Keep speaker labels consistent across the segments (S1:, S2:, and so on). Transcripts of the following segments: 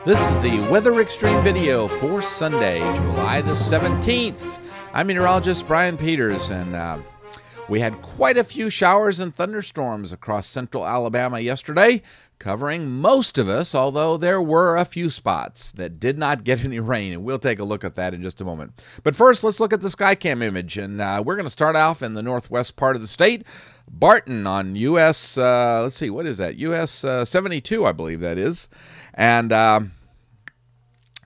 S1: This is the Weather Extreme video for Sunday, July the 17th. I'm meteorologist Brian Peters, and we had quite a few showers and thunderstorms across central Alabama yesterday, covering most of us, although there were a few spots that did not get any rain, and we'll take a look at that in just a moment. But first, let's look at the Skycam image, and we're going to start off in the northwest part of the state. Barton on U.S., let's see, what is that? U.S. 72, I believe that is. And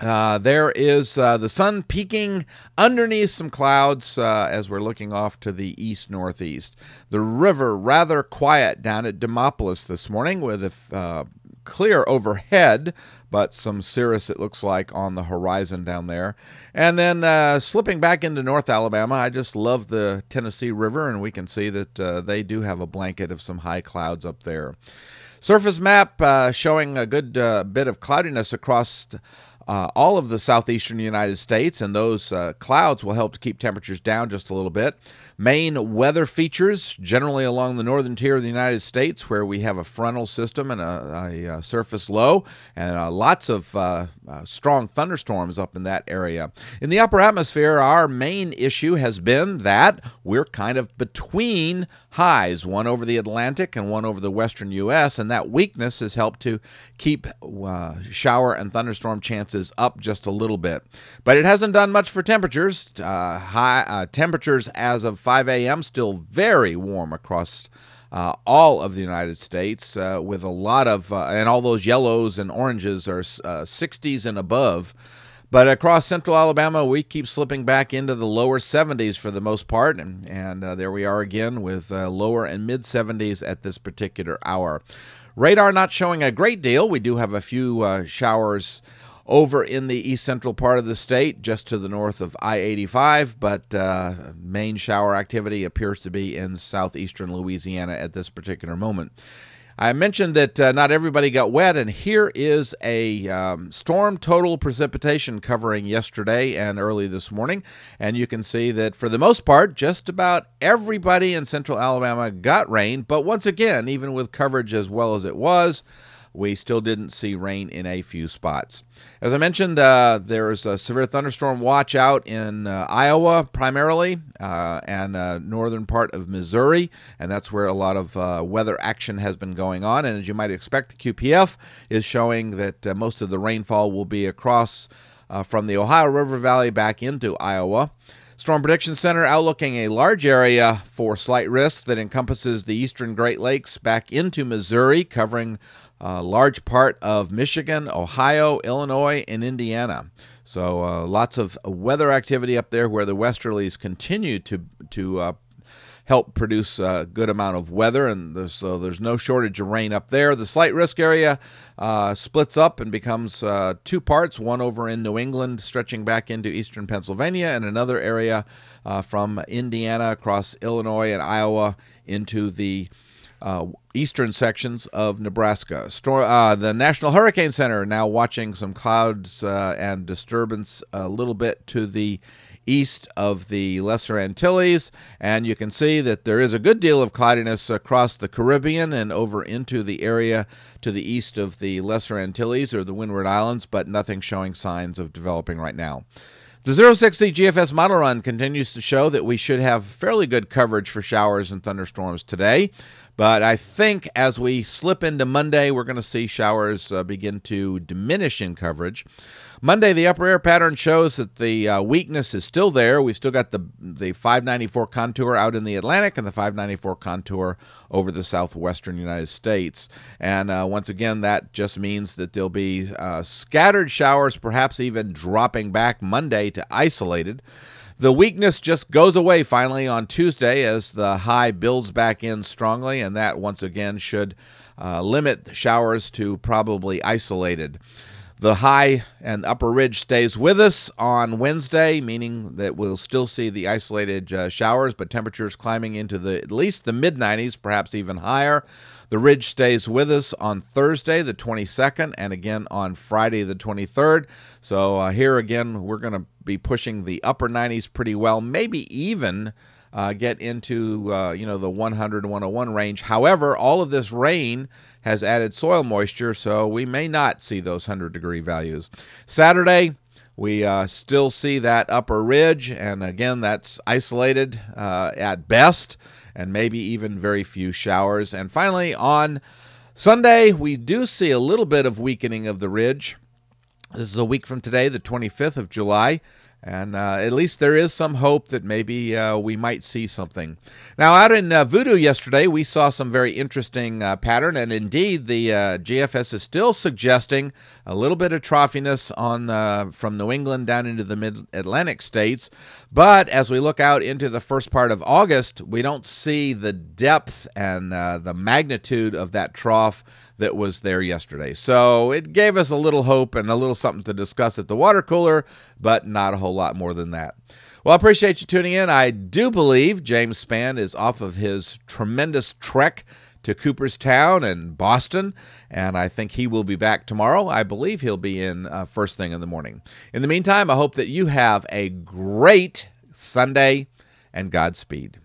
S1: there is the sun peeking underneath some clouds as we're looking off to the east-northeast. The river rather quiet down at Demopolis this morning with a clear overhead, but some cirrus, it looks like, on the horizon down there. And then slipping back into North Alabama, I just love the Tennessee River, and we can see that they do have a blanket of some high clouds up there. Surface map showing a good bit of cloudiness across all of the southeastern United States, and those clouds will help to keep temperatures down just a little bit. Main weather features generally along the northern tier of the United States, where we have a frontal system and a surface low, and lots of strong thunderstorms up in that area. In the upper atmosphere, our main issue has been that we're kind of between highs, one over the Atlantic and one over the western U.S., and that weakness has helped to keep shower and thunderstorm chances up just a little bit. But it hasn't done much for temperatures. Temperatures as of 5 a.m. still very warm across all of the United States, with a lot of, and all those yellows and oranges are 60s and above. But across central Alabama, we keep slipping back into the lower 70s for the most part, and there we are again with lower and mid-70s at this particular hour. Radar not showing a great deal. We do have a few showers over in the east central part of the state, just to the north of I-85, but main shower activity appears to be in southeastern Louisiana at this particular moment. I mentioned that not everybody got wet, and here is a storm total precipitation covering yesterday and early this morning. And you can see that for the most part, just about everybody in central Alabama got rain. But once again, even with coverage as well as it was, we still didn't see rain in a few spots. As I mentioned, there's a severe thunderstorm watch out in Iowa primarily, and northern part of Missouri, and that's where a lot of weather action has been going on. And as you might expect, the QPF is showing that most of the rainfall will be across from the Ohio River Valley back into Iowa. Storm Prediction Center outlooking a large area for slight risk that encompasses the eastern Great Lakes back into Missouri, covering a large part of Michigan, Ohio, Illinois, and Indiana. So lots of weather activity up there where the westerlies continue to help produce a good amount of weather, and so there's no shortage of rain up there. The slight risk area splits up and becomes two parts, one over in New England stretching back into eastern Pennsylvania, and another area from Indiana across Illinois and Iowa into the eastern sections of Nebraska. The National Hurricane Center now watching some clouds and disturbance a little bit to the east of the Lesser Antilles, and you can see that there is a good deal of cloudiness across the Caribbean and over into the area to the east of the Lesser Antilles or the Windward Islands, but nothing showing signs of developing right now. The 060 GFS model run continues to show that we should have fairly good coverage for showers and thunderstorms today. But I think as we slip into Monday, we're going to see showers begin to diminish in coverage. Monday, the upper air pattern shows that the weakness is still there. We've still got the 594 contour out in the Atlantic and the 594 contour over the southwestern United States. And once again, that just means that there'll be scattered showers, perhaps even dropping back Monday to isolated. The weakness just goes away finally on Tuesday as the high builds back in strongly, and that once again should limit showers to probably isolated. The high and upper ridge stays with us on Wednesday, meaning that we'll still see the isolated showers, but temperatures climbing into at least the mid-90s, perhaps even higher. The ridge stays with us on Thursday, the 22nd, and again on Friday, the 23rd. So here again, we're going to be pushing the upper 90s pretty well, maybe even get into the 100 to 101 range. However, all of this rain has added soil moisture, so we may not see those 100-degree values. Saturday, we still see that upper ridge, and again, that's isolated at best, and maybe even very few showers. And finally, on Sunday, we do see a little bit of weakening of the ridge. This is a week from today, the 25th of July. And at least there is some hope that maybe we might see something. Now, out in Voodoo yesterday, we saw some very interesting pattern, and indeed, the GFS is still suggesting a little bit of troughiness on from New England down into the mid-Atlantic states. But as we look out into the first part of August, we don't see the depth and the magnitude of that trough that was there yesterday. So it gave us a little hope and a little something to discuss at the water cooler, but not a whole lot more than that. Well, I appreciate you tuning in. I do believe James Spann is off of his tremendous trek to Cooperstown and Boston, and I think he will be back tomorrow. I believe he'll be in first thing in the morning. In the meantime, I hope that you have a great Sunday, and Godspeed.